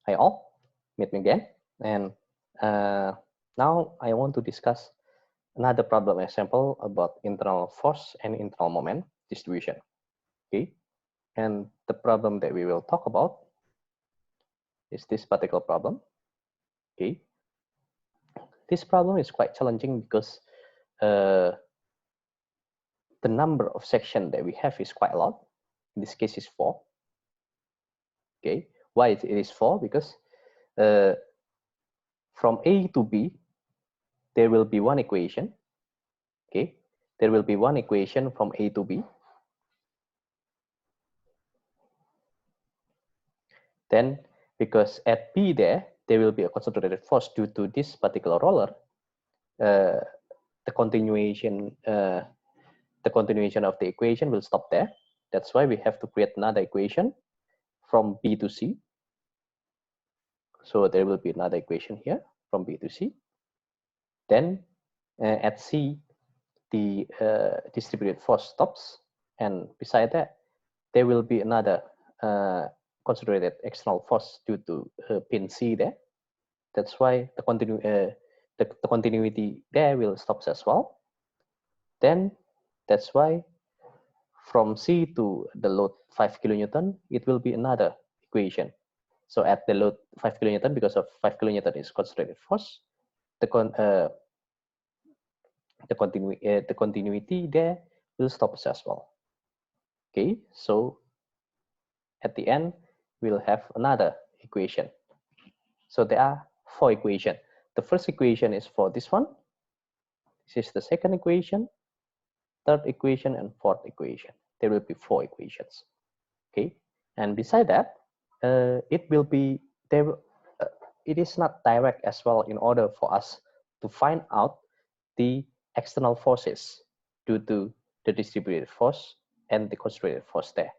Hi all, meet me again. And now I want to discuss another problem example about internal force and internal moment distribution. Okay, and the problem that we will talk about is this particular problem. Okay, this problem is quite challenging because the number of sections that we have is quite a lot. In this case, is 4. Okay, why it is 4? Because from A to B, there will be one equation. Okay, there will be one equation from A to B. Then, because at B there will be a concentrated force due to this particular roller, the continuation of the equation will stop there. That's why we have to create another equation from B to C. So there will be another equation here from B to C. Then at C, the distributed force stops, and beside that, there will be another concentrated external force due to pin C there. That's why the continuity there will stop as well. Then that's why from C to the load 5 kilonewton, it will be another equation. So at the load 5 kilonewton, because of 5 kilonewton is concentrated force, the continuity there will stop as well. Okay, so at the end, we'll have another equation. So there are 4 equations. The first equation is for this one. This is the second equation, third equation, and fourth equation. There will be 4 equations. Okay, and beside that, it will be there. It is not direct as well in order for us to find out the external forces due to the distributed force and the concentrated force there.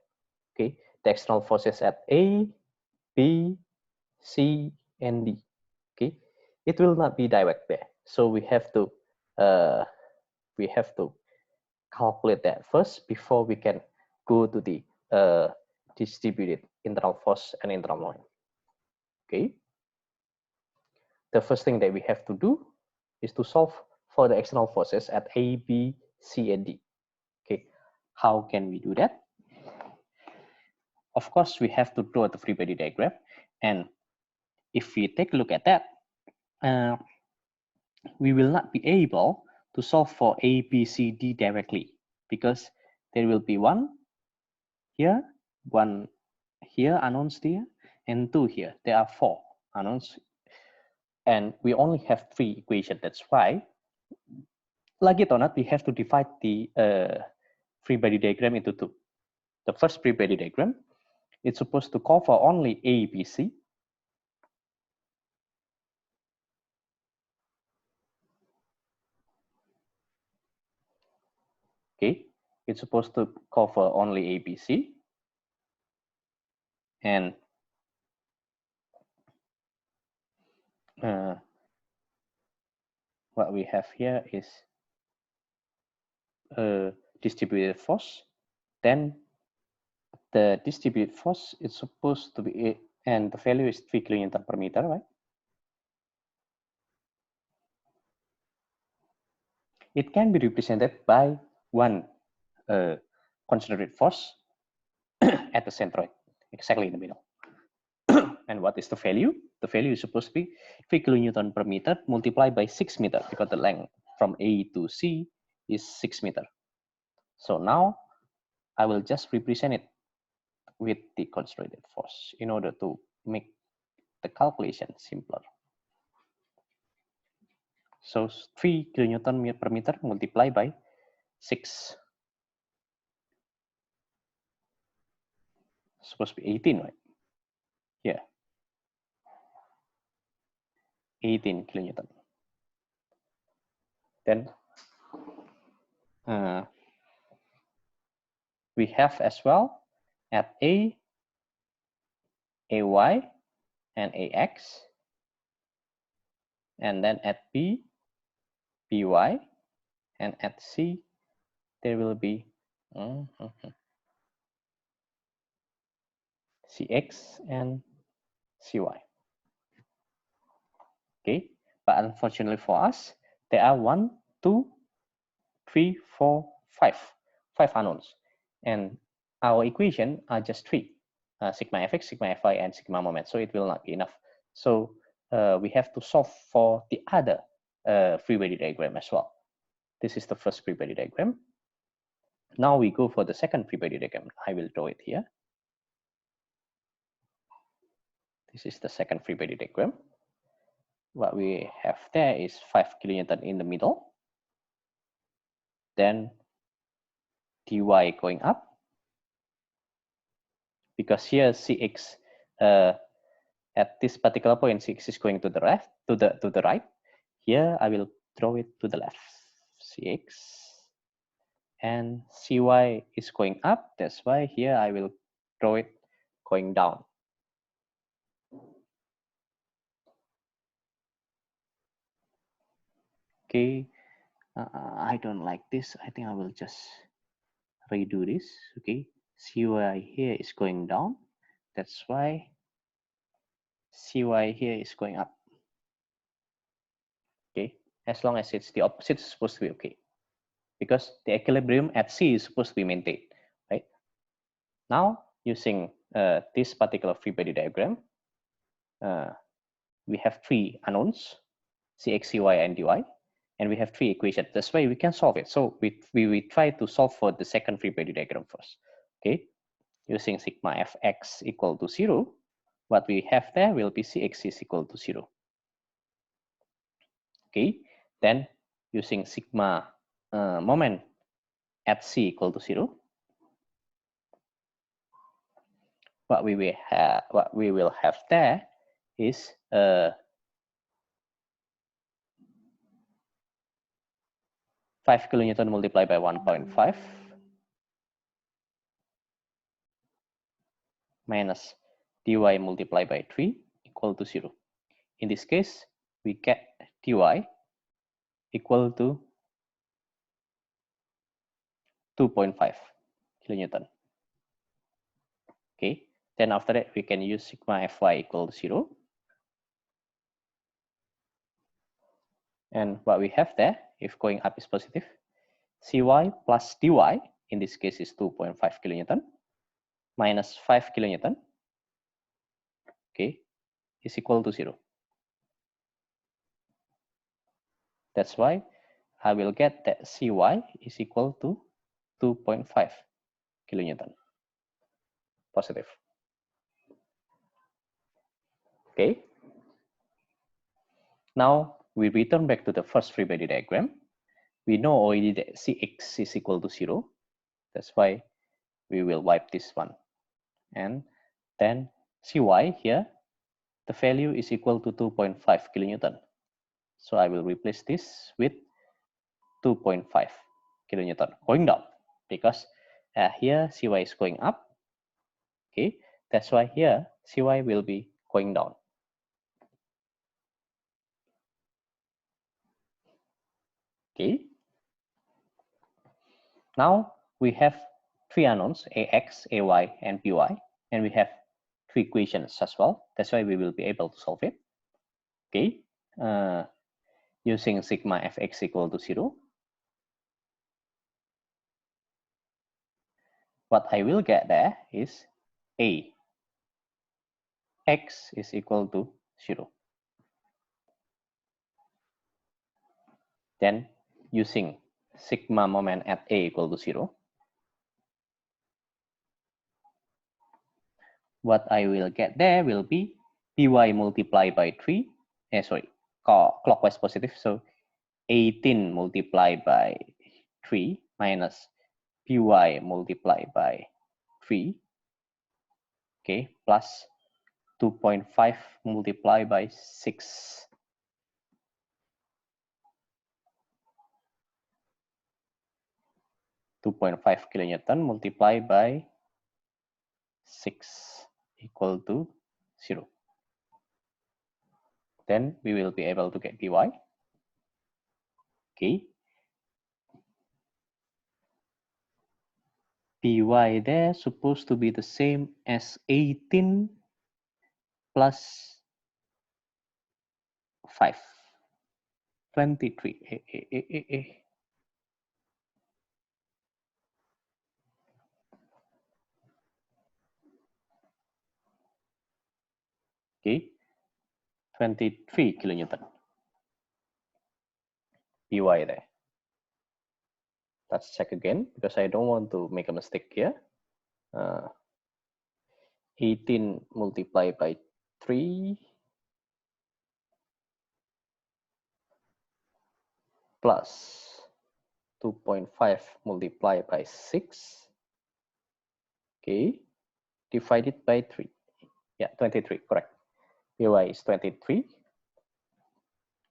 Okay, the external forces at A, B, C, and D. Okay, it will not be direct there, so we have to calculate that first before we can go to the distributed internal force and internal moment. Okay, the first thing that we have to do is to solve for the external forces at A, B, C, and D. Okay, how can we do that? Of course, we have to draw the free body diagram, and if we take a look at that, we will not be able to solve for A, B, C, D directly, because there will be one here, one here, unknowns here, and 2 here. There are 4 unknowns, and we only have 3 equations. That's why, like it or not, we have to divide the free body diagram into 2. The first free body diagram, it's supposed to cover only A, B, C. Okay, it's supposed to cover only A, B, C. And what we have here is distributed force. Then the distributed force is supposed to be, and the value is 3 kilonewton per meter, right? It can be represented by one concentrated force at the centroid, exactly in the middle. And what is the value? The value is supposed to be 3 kilonewton per meter multiplied by 6 meter, because the length from A to C is 6 meter. So now I will just represent it with the concentrated force in order to make the calculation simpler. So 3 kilonewton per meter multiplied by 6. Supposed to be 18, right? Yeah. 18 kilonewton. Then we have as well at A, AY, and AX. And then at B, BY, and at C, there will be CX and CY. Okay, but unfortunately for us, there are 1, 2, 3, 4, 5 unknowns, and our equation are just 3, sigma fx, sigma fy, and sigma moment, so it will not be enough. So we have to solve for the other free body diagram as well. This is the first free body diagram. Now we go for the second free body diagram. I will draw it here. This is the second free body diagram. What we have there is 5 kilonewton in the middle, then dy going up, because here Cx at this particular point, Cx is going to the left, to the right. Here I will draw it to the left, Cx, and Cy is going up. That's why here I will draw it going down. Okay, I don't like this. I think I will just redo this. Okay, Cy here is going down. That's why Cy here is going up. Okay, as long as it's the opposite, it's supposed to be okay, because the equilibrium at C is supposed to be maintained, right? Now, using this particular free body diagram, we have 3 unknowns, Cx, Cy, and dy, and we have 3 equations. That's why we can solve it. So we try to solve for the second free body diagram first. Okay, using sigma fx equal to 0, what we have there will be Cx is equal to 0. Okay, then using sigma moment at C equal to 0, what we will have there is 5 kilonewton multiplied by 1.5 minus dy multiplied by 3 equal to 0. In this case, we get dy equal to 2.5 kilonewton. Okay, then after that, we can use sigma fy equal to 0. And what we have there, if going up is positive, Cy plus dy, in this case is 2.5 kilonewton, minus 5 kilonewton, okay, is equal to 0. That's why I will get that Cy is equal to 2.5 kilonewton, positive. Okay. Now we return back to the first free body diagram. We know already that Cx is equal to 0. That's why we will wipe this one. And then Cy here, the value is equal to 2.5 kilonewton. So I will replace this with 2.5 kilonewton going down, because here Cy is going up. Okay, that's why here Cy will be going down. Okay, now we have 3 unknowns, Ax, Ay, and By, and we have 3 equations as well. That's why we will be able to solve it. Okay, using sigma fx equal to 0, what I will get there is A x is equal to 0. Then using sigma moment at A equal to 0, what I will get there will be Py multiplied by 3, clockwise positive, so 18 multiplied by 3 minus Py multiplied by 3, okay, plus 2.5 multiplied by 6. .5 kilonewton multiplied by 6 equal to 0. Then we will be able to get Py. Okay. Py there supposed to be the same as 18 plus 23. Okay, 23 kilonewton. Py there. Let's check again because I don't want to make a mistake here. 18 multiplied by 3 plus 2.5 multiplied by 6, okay, divided by 3. Yeah, 23, correct. Py is 23.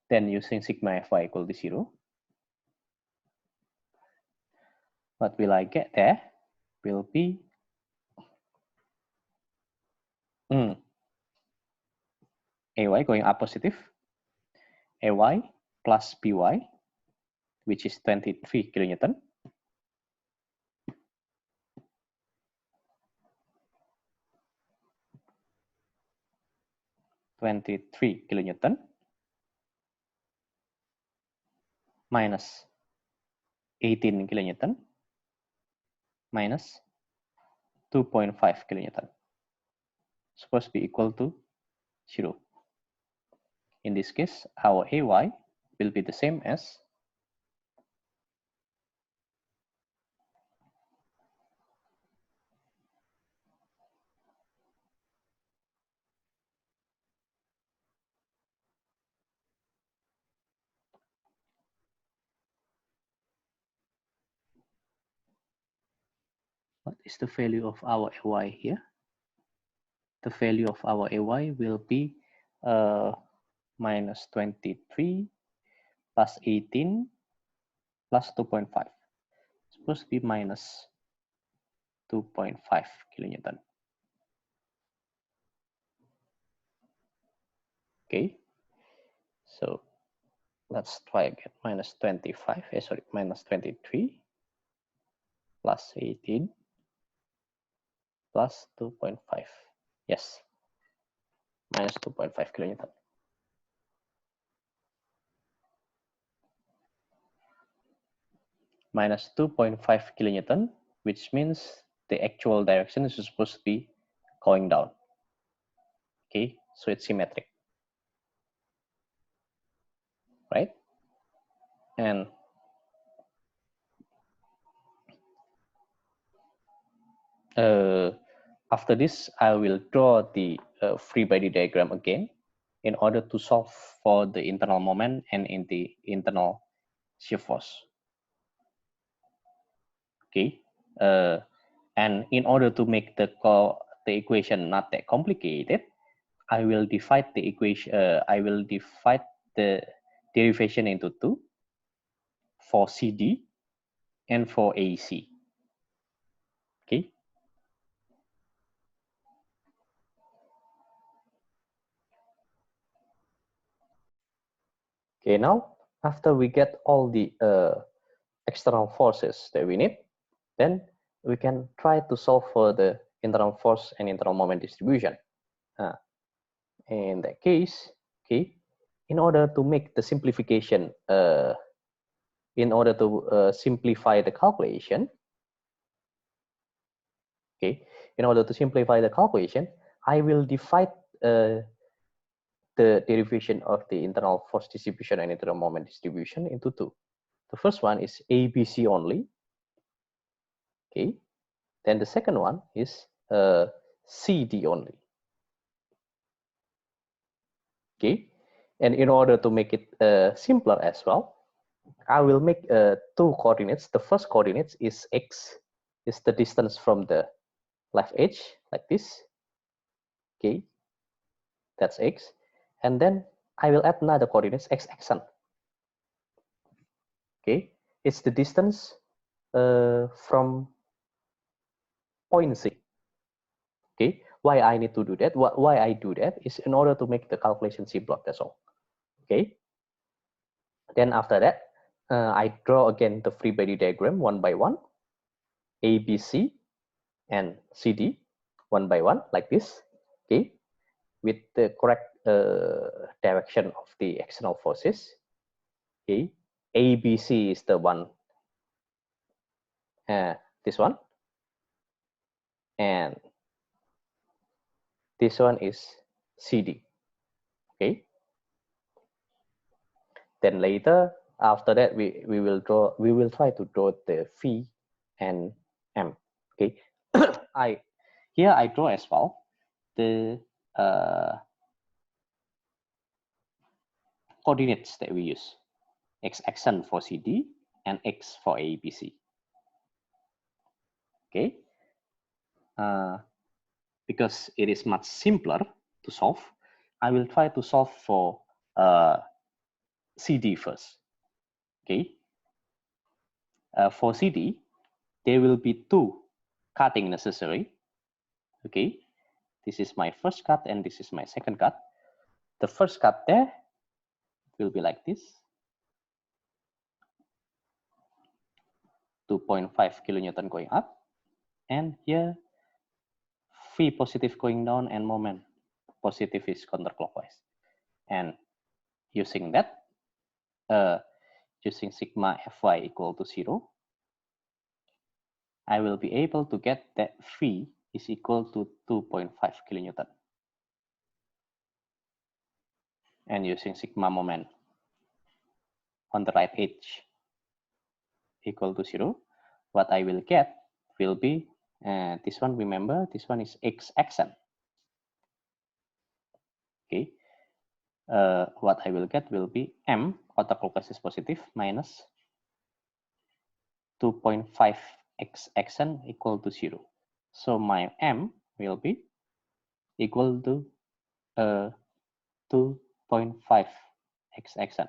Then using sigma Fy equal to 0. What will I get there? Will be Ay going up positive. Ay plus Py, which is 23 kilonewton. 23 kilonewton minus 18 kilonewton minus 2.5 kilonewton. Supposed to be equal to 0. In this case, our Ay will be the same as what is the value of our Ay here? The value of our Ay will be minus 23 plus 18 plus 2.5. Supposed to be minus 2.5 kilonewton. Okay, so let's try again. Minus 25, minus 23 plus 18 plus 2.5. Yes, minus 2.5 kilonewton. Minus 2.5 kilonewton, which means the actual direction is supposed to be going down. Okay, so it's symmetric, right? And after this, I will draw the free body diagram again in order to solve for the internal moment and in the internal shear force. Okay, and in order to make the equation not that complicated, I will divide the equation. I will divide the derivation into two for CD and for AC. Okay. Okay, now after we get all the external forces that we need, then we can try to solve for the internal force and internal moment distribution. In that case, okay, in order to make the simplification, in order to simplify the calculation, okay, in order to simplify the calculation, I will divide the derivation of the internal force distribution and internal moment distribution into two. The first one is ABC only, okay. Then the second one is CD only, okay. And in order to make it simpler as well, I will make two coordinates. The first coordinates is x, is the distance from the left edge, like this, okay. That's x. And then I will add another coordinates, x-axis. Okay, it's the distance from point C. Okay, why I need to do that? Why I do that is in order to make the calculation simpler. That's all. Okay. Then after that, I draw again the free body diagram one by one, A, B, C, and C, D, one by one, like this. Okay, with the correct direction of the external forces. Okay, ABC is the one, this one, and this one is CD. Okay, then later after that we will try to draw the phi and M. Okay, I draw as well the coordinates that we use: x-axis for CD and x for ABC. Okay, because it is much simpler to solve, I will try to solve for CD first. Okay, for CD, there will be 2 cutting necessary. Okay, this is my first cut and this is my second cut. The first cut there will be like this, 2.5 kilonewton going up, and here phi positive going down and moment positive is counterclockwise. And using that, using sigma Fy equal to 0, I will be able to get that phi is equal to 2.5 kilonewton. And using sigma moment on the right edge equal to 0, what I will get will be, this one, remember, this one is x-axis. Okay, what I will get will be M, counterclockwise is positive, minus 2.5 x-axis equal to 0. So my M will be equal to 2.5 x-axis.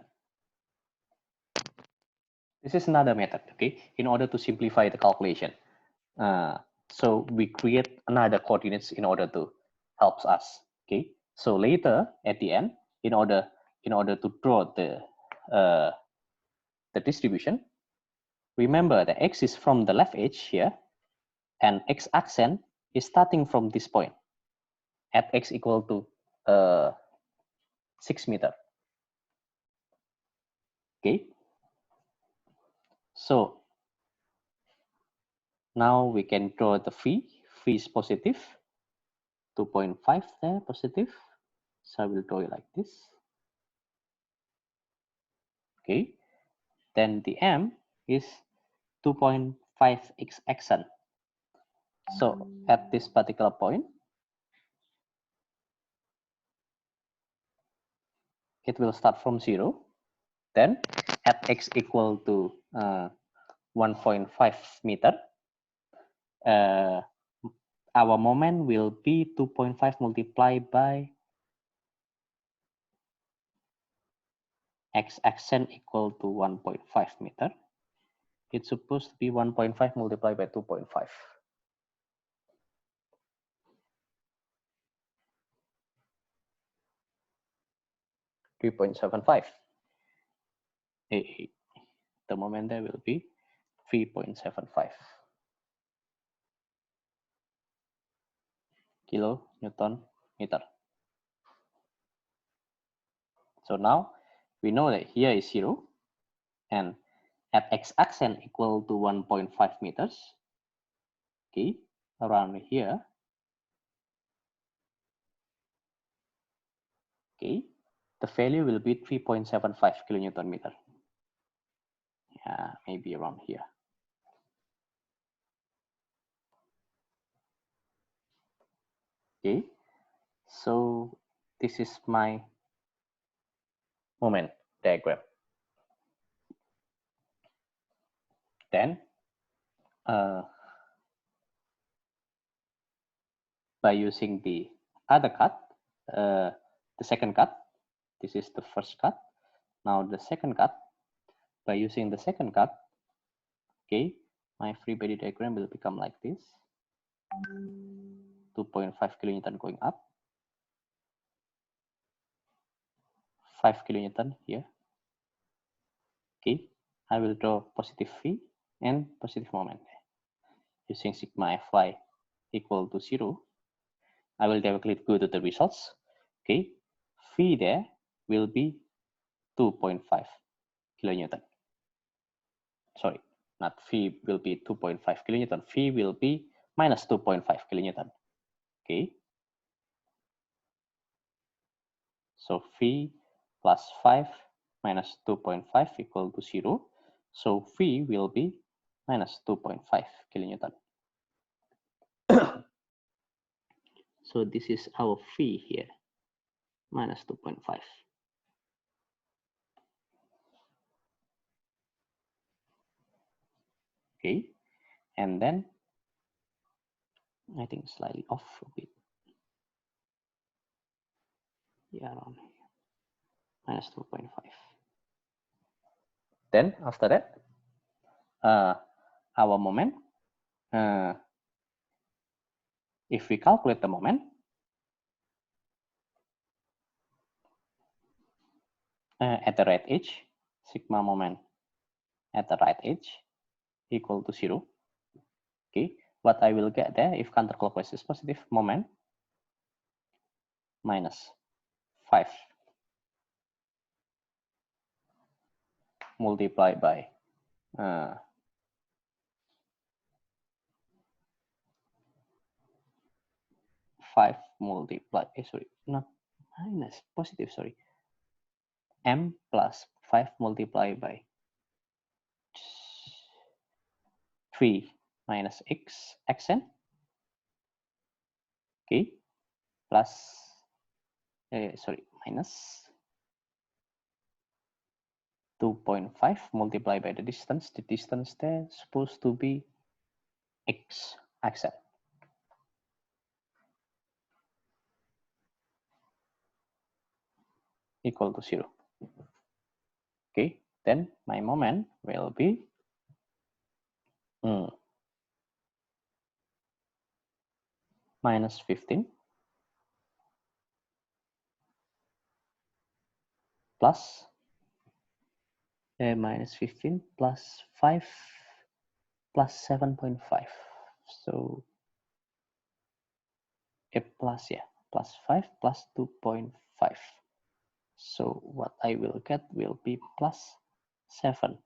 This is another method, okay, in order to simplify the calculation. So we create another coordinates in order to help us. Okay, so later at the end, in order to draw the distribution, remember the x is from the left edge here, and x-axis is starting from this point at x equal to 6 meter. Okay, so now we can draw the phi. Phi is positive, 2.5 there, positive. So I will draw it like this. Okay, then the M is 2.5 x-axis. So at this particular point, it will start from 0. Then at x equal to 1.5 meter, our moment will be 2.5 multiplied by x-axis equal to 1.5 meter. It's supposed to be 1.5 multiplied by 2.5. 3.75. The moment there will be 3.75 kilonewton meter. So now we know that here is 0, and at x-axis equal to 1.5 meters, okay, around here, okay, the value will be 3.75 kilonewton meter. Yeah, maybe around here. Okay, so this is my moment diagram. Then by using the other cut, the second cut, this is the first cut. Now the second cut, by using the second cut, okay, my free body diagram will become like this. 2.5 kilonewton going up, 5 kilonewton here. Okay, I will draw positive phi and positive moment. Using sigma Fy equal to 0, I will directly go to the results. Okay, phi there will be 2.5 kilonewton. Sorry, not V will be 2.5 kilonewton. V will be minus 2.5 kilonewton. Okay. So V plus 5 minus 2.5 equal to 0. So V will be minus 2.5 kilonewton. So this is our V here, minus 2.5. Okay, and then I think slightly off a bit. Yeah, around here, minus 2.5. Then after that, our moment, if we calculate the moment, at the right edge, sigma moment at the right edge equal to 0. Okay, what I will get there if counterclockwise is positive, moment minus 5 multiplied by 5 multiplied, sorry, not minus, positive, sorry, m plus 5 multiplied by 3 minus x xn, okay, plus, sorry, minus 2.5 multiplied by the distance there is supposed to be x xn. Equal to 0. Okay, then my moment will be minus 15 plus minus 15 plus 5 plus 7.5. So plus 5 plus 2.5. So what I will get will be plus 7.5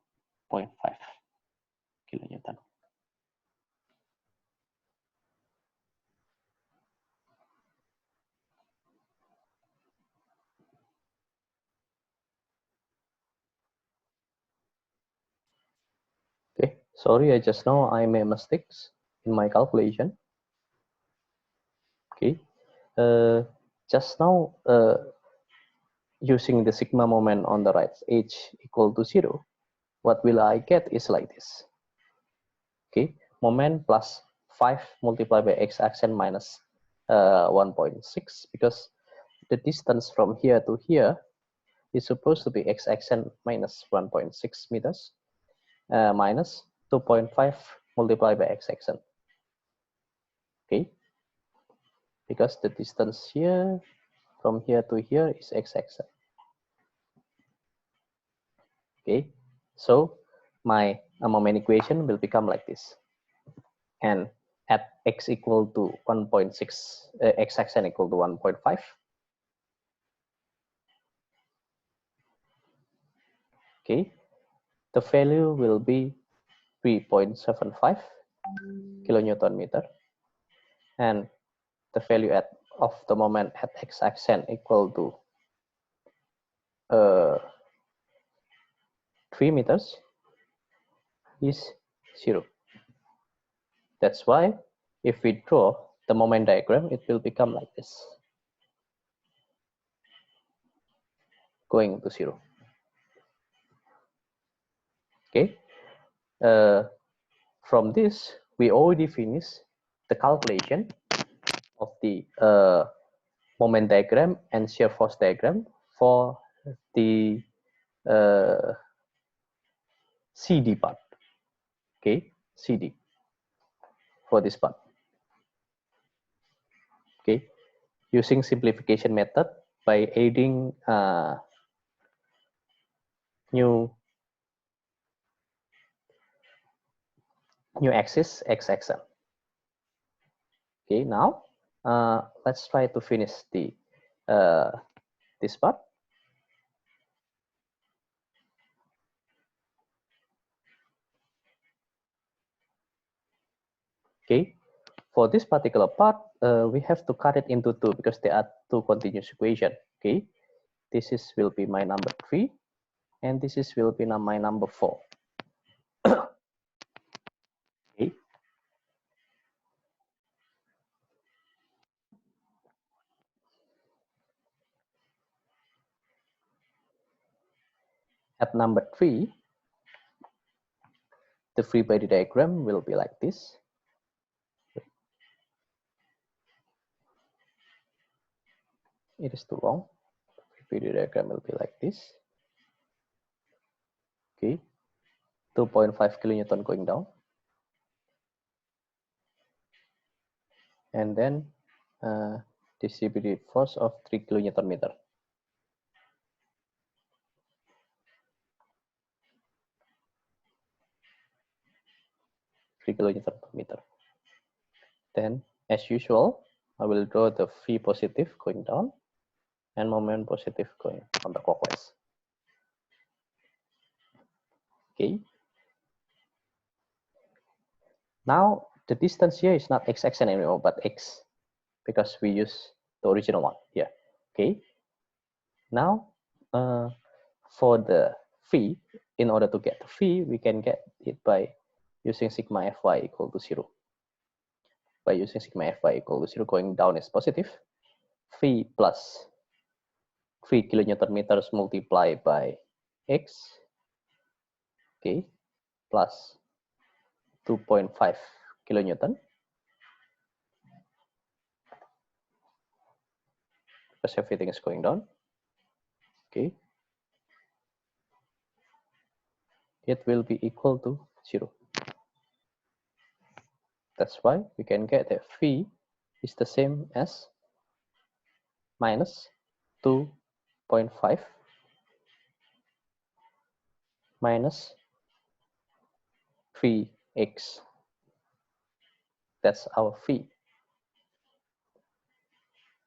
kilonewton. Okay, sorry, I just now I made mistakes in my calculation. Okay, just now using the sigma moment on the right edge equal to 0, what will I get is like this. Okay, moment plus 5 multiplied by x accent minus 1.6, because the distance from here to here is supposed to be x accent minus 1.6 meters minus 2.5 multiplied by x accent. Okay, because the distance here from here to here is x accent. Okay, so my moment equation will become like this, and at x equal to 1.6, x accent equal to 1.5, okay, the value will be 3.75 kilonewton meter, and the value of the moment at x accent equal to 3 meters is 0. That's why if we draw the moment diagram, it will become like this, going to 0. Okay, from this we already finished the calculation of the moment diagram and shear force diagram for the CD part. Okay, CD for this part. Okay, using simplification method by adding new axis x axis. Okay, now let's try to finish the this part. Okay, for this particular part, we have to cut it into two because there are two continuous equations. Okay, this will be my number 3, and this will be my number 4. Okay. At number 3, the free body diagram will be like this. It is too long. Free body diagram will be like this. Okay, 2.5 kilonewton going down, and then distributed force of 3 kilonewton meter. 3 kilonewton per meter. Then, as usual, I will draw the V positive going down and moment positive going counterclockwise. Okay. Now the distance here is not x-axis anymore, but x, because we use the original one here. Okay. Now, for the phi, in order to get the phi, we can get it by using sigma fy equal to 0. By using sigma fy equal to 0, going down is positive. Phi plus 3 kilonewton meters multiplied by x, okay, plus 2.5 kilonewton, because everything is going down. Okay, it will be equal to 0. That's why we can get that phi is the same as minus 2.5 minus 3x. That's our phi.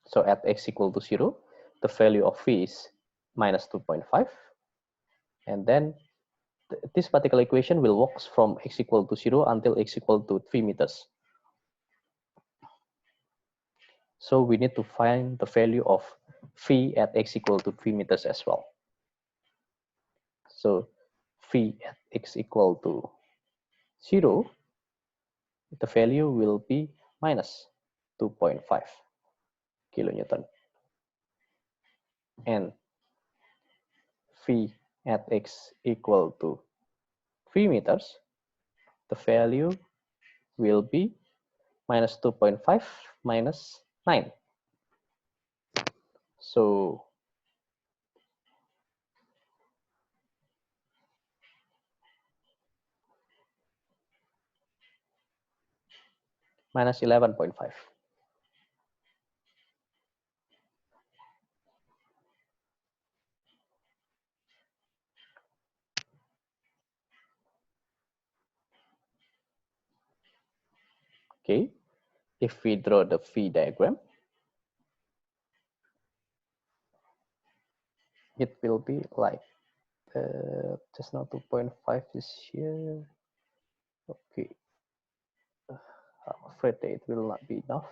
So at x equal to 0, the value of phi is minus 2.5. And then this particular equation will work from x equal to 0 until x equal to 3 meters. So we need to find the value of phi at x equal to 3 meters as well. So phi at x equal to 0, the value will be minus 2.5 kilonewton. And phi at x equal to 3 meters, the value will be minus 2.5 minus 9. So minus 11.5. Okay, if we draw the phi diagram, it will be like just now 2.5 is here. Okay, I'm afraid that it will not be enough.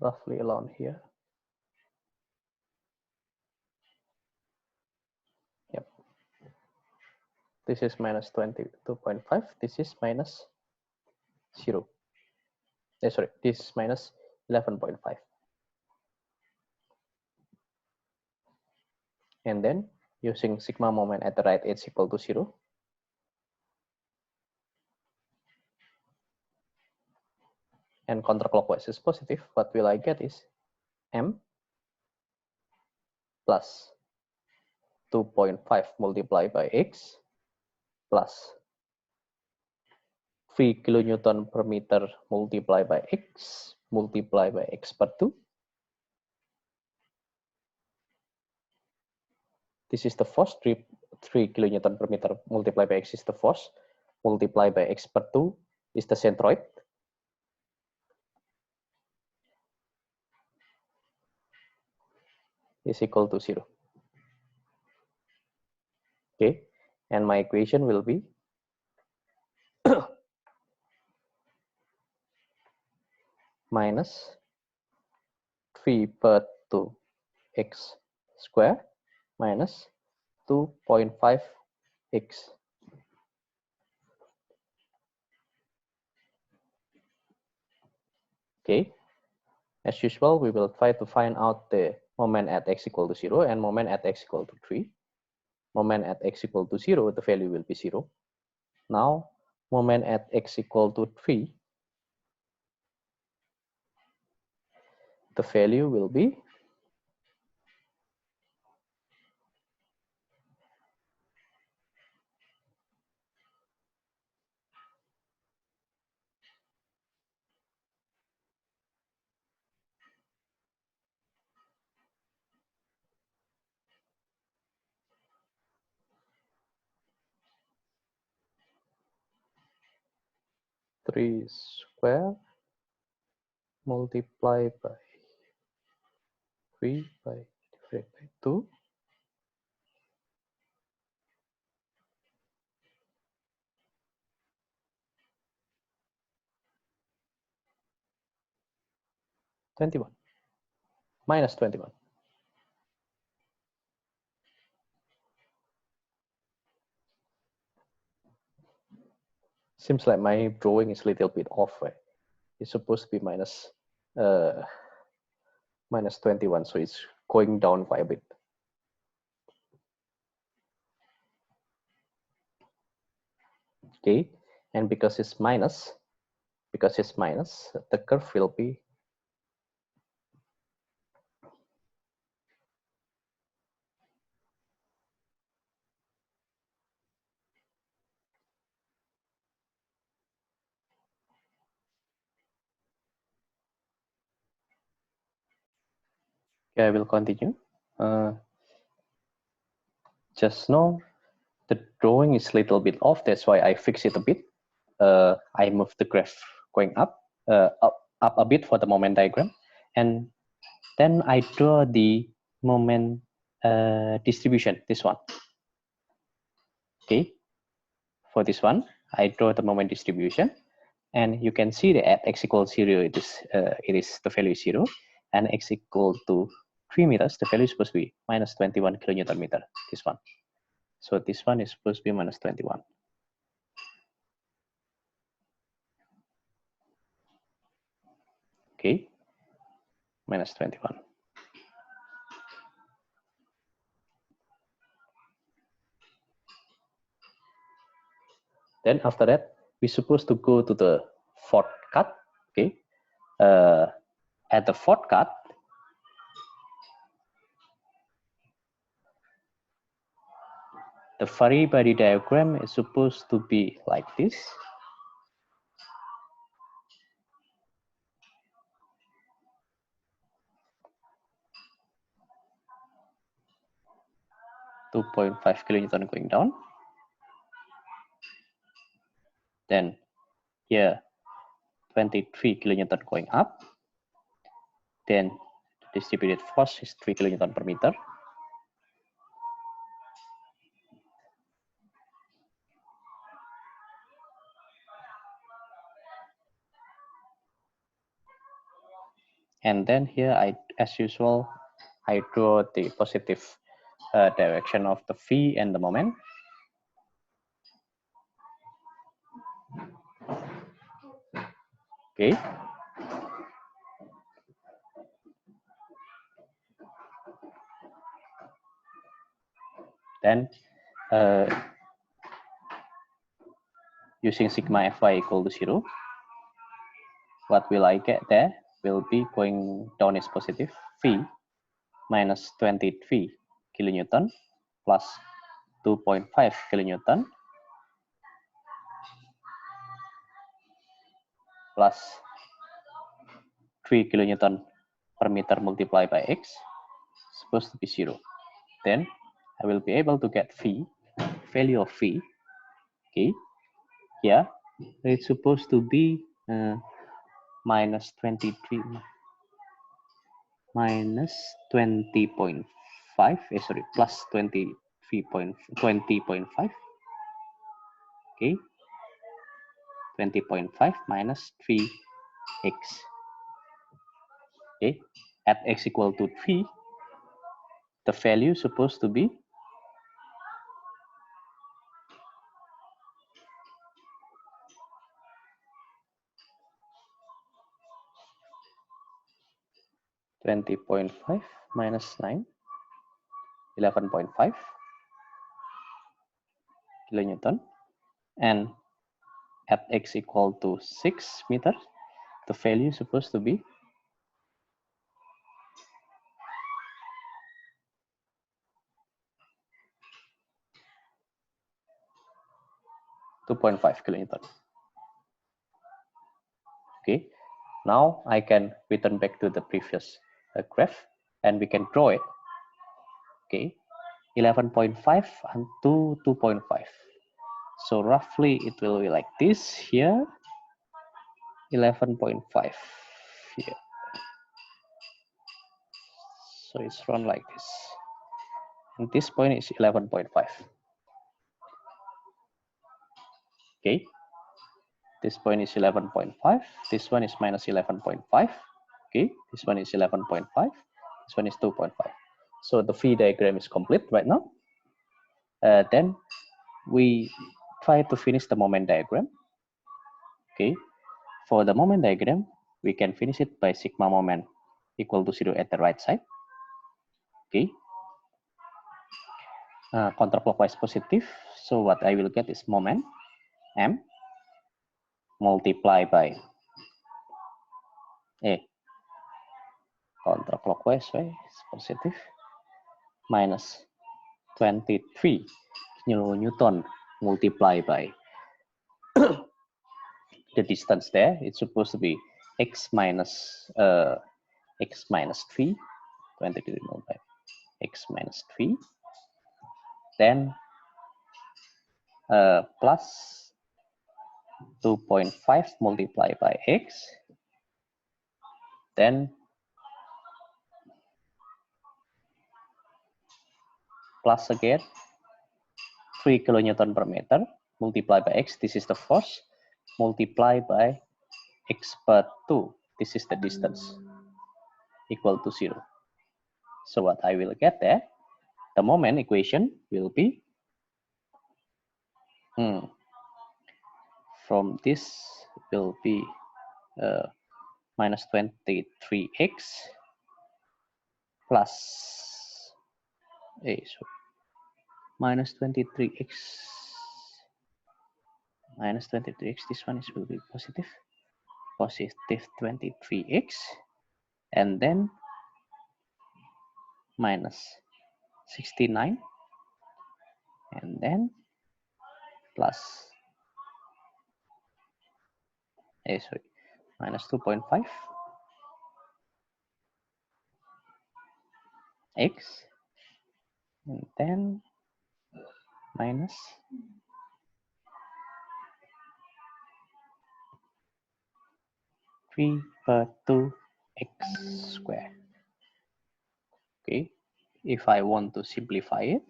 Roughly around here. Yep. This is minus 22.5. This is minus 0. Sorry, this is minus 11.5. And then using sigma moment at the right edge equal to 0. And counterclockwise is positive. What will I get is m plus 2.5 multiplied by x plus 3 kilonewton per meter multiplied by x multiplied by x per 2. This is the force, 3 kilonewton per meter multiplied by x is the force, multiplied by x per 2 is the centroid. is equal to 0. Okay, and my equation will be minus 3 per 2 x square minus 2.5 x. Okay, as usual, we will try to find out the moment at x equal to 0 and moment at x equal to 3. Moment at x equal to 0, the value will be 0. Now, moment at x equal to 3, the value will be three square multiplied by 3 by divided by 2 21 minus 21. Seems like my drawing is a little bit off, right? It's supposed to be minus 21, so it's going down quite a bit. Okay, and because it's minus, the curve will be okay, I will continue. Just now, the drawing is a little bit off. That's why I fix it a bit. I move the graph going up a bit for the moment diagram, and then I draw the moment distribution. This one. Okay. For this one, I draw the moment distribution, and you can see that at x equals 0, it is the value is 0, and x equal to 3 meters, the value is supposed to be minus 21 kilonewton meter. This one. So this one is supposed to be minus 21. Okay, minus 21. Then after that, we're supposed to go to the fourth cut. Okay, at the fourth cut, the free body diagram is supposed to be like this. .5 kilonewton going down. Then here 23 kilonewton going up. Then distributed force is 3 kilonewton per meter. And then here, as usual, I draw the positive direction of the V and the moment. Okay. Then using sigma Fy equal to 0, what will I get there will be going down is positive V minus 23 kilonewton plus 2.5 kilonewton plus 3 kilonewton per meter multiplied by x supposed to be 0. Then I will be able to get V, value of V. Okay, yeah, it's supposed to be minus 23 minus 20.5 sorry, plus 20.5. Okay, 20.5 minus 3x. Okay, at x equal to 3, the value supposed to be 20.5 minus 9, 11.5 kilonewton, and at x equal to 6 meters, the value supposed to be 2.5 kilonewton. Okay, now I can return back to the previous graph and we can draw it. Okay, 11.5 and 2.5. So roughly it will be like this here, 11.5 here. So it's run like this. And this point is 11.5. Okay, this point is 11.5. This one is minus 11.5. Okay, this one is 11.5. This one is 2.5. So the free diagram is complete right now. Then we try to finish the moment diagram. Okay, for the moment diagram, we can finish it by sigma moment equal to 0 at the right side. Okay, counterclockwise positive. So what I will get is moment m multiplied by counterclockwise way is positive minus 23 kilonewton multiplied by the distance there. It's supposed to be x minus 3, 23 multiplied by x minus 3, then plus 2.5 multiplied by x, then plus again 3 kilonewton per meter multiplied by x, this is the force, multiplied by x per 2, this is the distance, equal to 0. So what I will get there, the moment equation will be from this will be minus 23x plus minus 23x minus 23x, this one will be positive 23x, and then minus 69, and then plus minus 2.5 x, and then minus 3 per 2 x square. Okay, if I want to simplify it,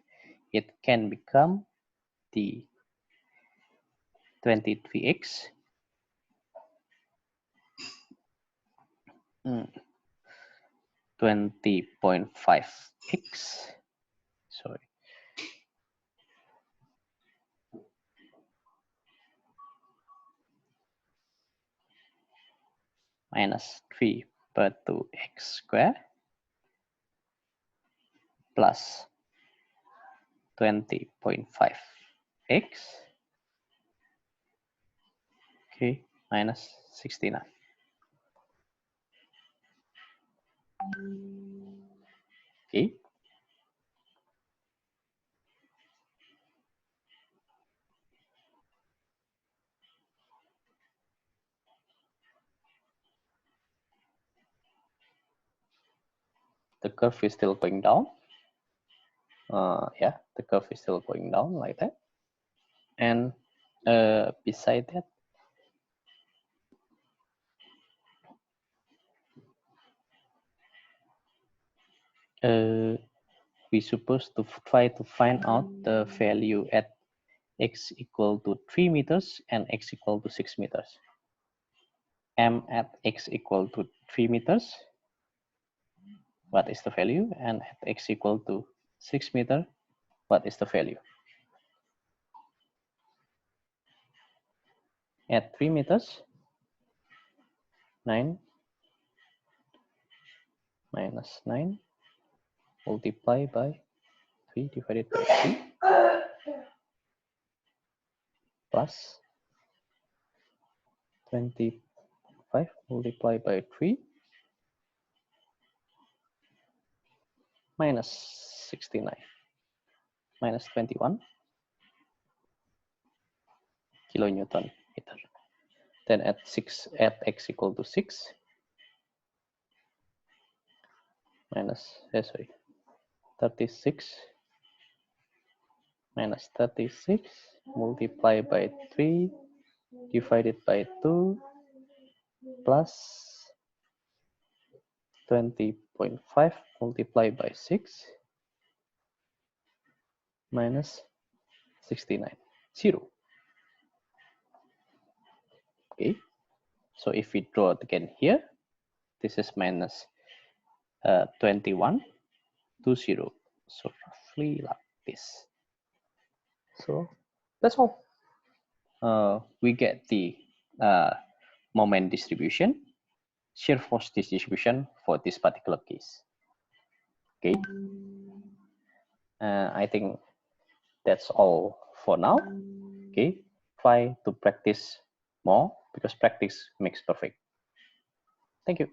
it can become the 23x 20.5x, sorry, minus 3 per 2x square plus 20.5x, okay, minus 69. Okay, the curve is still going down. Yeah, the curve is still going down like that. And beside that, we supposed to try to find out the value at x equal to 3 meters and x equal to 6 meters. M at x equal to 3 meters, what is the value? And at x equal to 6 meter, what is the value? At 3 meters, 9 minus 9 multiply by 3 divided by 3 plus 25 multiplied by 3 minus 69 minus 21 kilonewton meter. Then at x equal to 6 minus 36 minus 36 multiplied by 3 divided by 2 plus 20.5 multiplied by 6 minus 69, 0. Okay, so if we draw it again here, this is minus 21 to 0. So roughly like this. So that's all. We get the moment distribution, shear force distribution for this particular case. Okay, I think that's all for now. Okay, try to practice more because practice makes perfect. Thank you.